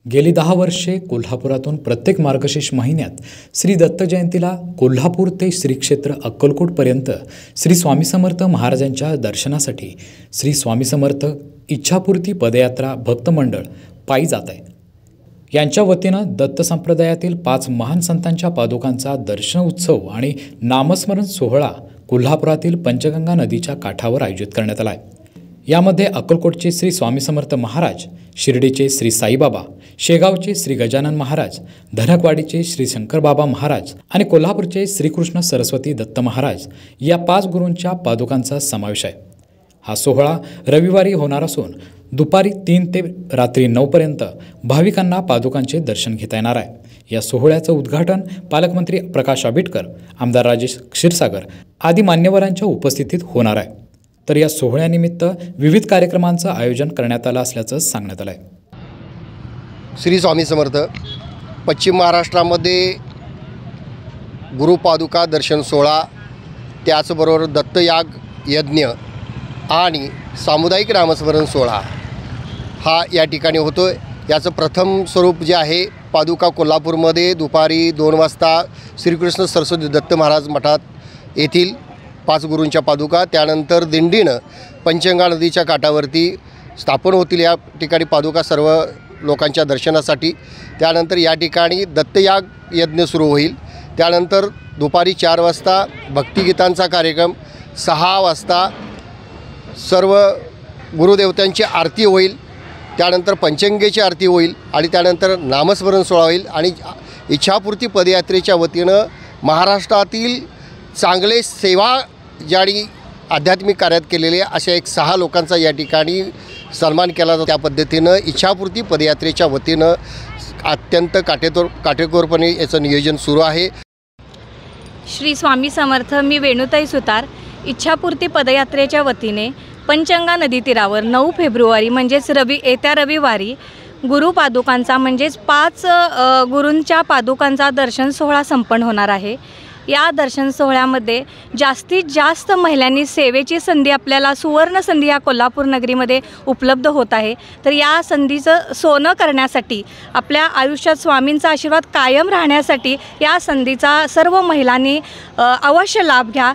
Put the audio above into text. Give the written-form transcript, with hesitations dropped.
गेली 10 वर्षे कोल्हापुरातून प्रत्येक मार्गशीर्ष महिन्यात श्री दत्त जयंतीला कोल्हापूर ते श्री क्षेत्र अक्कलकोटपर्यंत श्री स्वामी समर्थ महाराजांच्या दर्शनासाठी श्री स्वामी समर्थ इच्छापूर्ती पदयात्रा भक्त मंडळ पायी जात आहे। यांच्या वतीनं दत्त संप्रदायातील 5 महान संतांच्या पादुकांचा दर्शन उत्सव आणि नामस्मरण सोहळा कोल्हापुरातील पंचगंगा नदीच्या काठावर आयोजित करण्यात आला आहे। यामध्ये अक्कलकोटचे श्री स्वामी समर्थ महाराज, शिर्डीचे श्री साईबाबा, शेगावचे श्री गजानन महाराज, धनकवाडीचे श्री शंकरबाबा महाराज आणि कोल्हापूरचे श्रीकृष्ण सरस्वती दत्त महाराज या 5 गुरूंच्या पादुकांचा समावेश आहे। हा सोहळा रविवारी होणार असून दुपारी 3 ते रात्री 9 पर्यंत भाविकांना पादुकांचे दर्शन घेता येणार आहे। या सोहळ्याचं उद्घाटन पालकमंत्री प्रकाश आंबेडकर, आमदार राजेश क्षीरसागर आदी मान्यवरांच्या उपस्थितीत होणार आहे। तर या सोहळ्यानिमित्त विविध कार्यक्रमांचं आयोजन करण्यात आलं असल्याचं सांगण्यात आलं आहे। श्री स्वामी समर्थ पश्चिम महाराष्ट्रामध्ये गुरुपादुका दर्शन सोहळा, त्याचबरोबर दत्तयाग यज्ञ आणि सामुदायिक नामस्मरण सोहळा हा या ठिकाणी होतो आहे। याचं प्रथम स्वरूप जे आहे, पादुका कोल्हापूरमध्ये दुपारी 2 वाजता श्रीकृष्ण सरस्वती दत्त महाराज मठात येथील 5 गुरूंच्या पादुका, त्यानंतर दिंडीनं पंचगंगा नदीच्या काठावरती स्थापन होतील या ठिकाणी पादुका सर्व लोकांच्या दर्शनासाठी। त्यानंतर या ठिकाणी दत्तयाग यज्ञ सुरू होईल। त्यानंतर दुपारी 4 वाजता भक्तिगीतांचा कार्यक्रम, 6 वाजता सर्व गुरुदेवतांची आरती होईल, त्यानंतर पंचगंगेची आरती होईल आणि त्यानंतर नामस्मरण सोहळा होईल। आणि इच्छापूर्ती पदयात्रेच्या वतीनं महाराष्ट्रातील चांगले सेवा ज्यांनी आध्यात्मिक कार्यात केलेले अशा 6 लोकांचा या ठिकाणी सन्मान केला जातो। त्या पद्धतीनं इच्छापूर्ती पदयात्रेच्या वतीनं अत्यंत काटेकोरपणे याचं नियोजन सुरू आहे। श्री स्वामी समर्थ, मी वेणुताई सुतार, इच्छापूर्ती पदयात्रेच्या वतीने पंचगंगा नदी तीरावर 9 फेब्रुवारी म्हणजेच येत्या रविवारी गुरुपादुकांचा म्हणजेच 5 गुरूंच्या पादुकांचा दर्शन सोहळा संपन्न होणार आहे। या दर्शन सोहळ्यामध्ये जास्तीत जास्त महिलांनी सेवेची संधी, आपल्याला सुवर्ण संधी या कोल्हापूर नगरीमध्ये उपलब्ध होत आहे। तर या संधीचं सोनं करण्यासाठी, आपल्या आयुष्यात स्वामींचा आशीर्वाद कायम राहण्यासाठी या संधीचा सर्व महिलांनी अवश्य लाभ घ्या।